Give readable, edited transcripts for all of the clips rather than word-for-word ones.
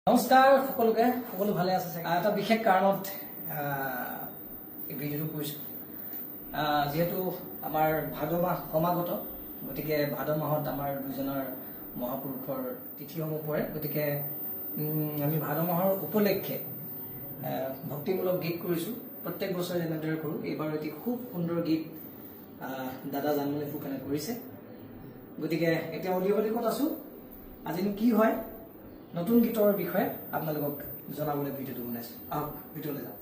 নমস্কাৰ সকলোকে সকলো ভালে আছে চাগে এটা বিশেষ কাৰণত এই ভিডিঅ'টো কৰিছোঁ যেহেতু আমাৰ ভাদ মাহ সমাগত গতিকে ভাদ মাহত আমাৰ দুজনৰ মহাপুৰুষৰ তিথিসমূহ পৰে গতিকে আমি ভাদ মাহৰ উপলক্ষে ভক্তিমূলক গীত কৰিছোঁ প্ৰত্যেক বছৰে যেনেদৰে কৰোঁ এইবাৰ এটি খুব সুন্দৰ গীত দাদা জানমণি ফুকনে কৰিছে গতিকে এতিয়া অলিঅলি ক'ত আছোঁ আজিনো কি হয় নতুন গীতৰ বিষয়ে আপোনালোকক জনাবলৈ ভিডিঅ'টো বনাইছোঁ আহক ভিডিঅ'লৈ যাওঁ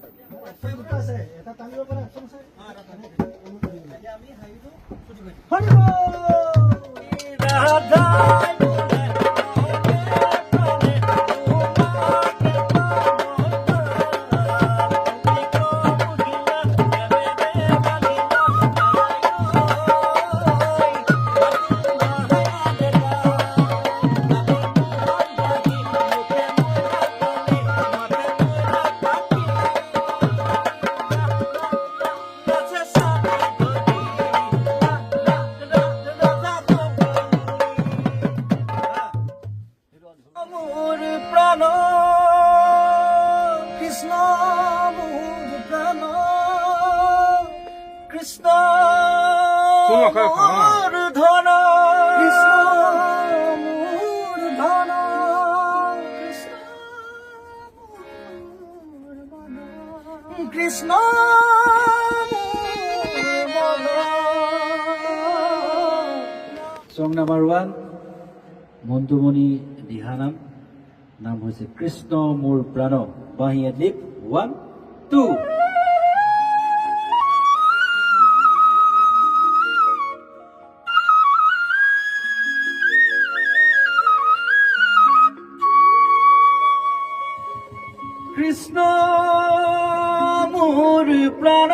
মোৰ প্ৰাণ কৃষ্ণ মোৰ প্ৰাণ কৃষ্ণ মোৰ ধন কৃষ্ণ মোৰ ধন Krishna Song number 1, Montumoni Dihanam, নাম হৈছে কৃষ্ণ মোৰ প্ৰাণ বাহিয়ে দীপ 1 2 কৃষ্ণ মোৰ প্ৰাণ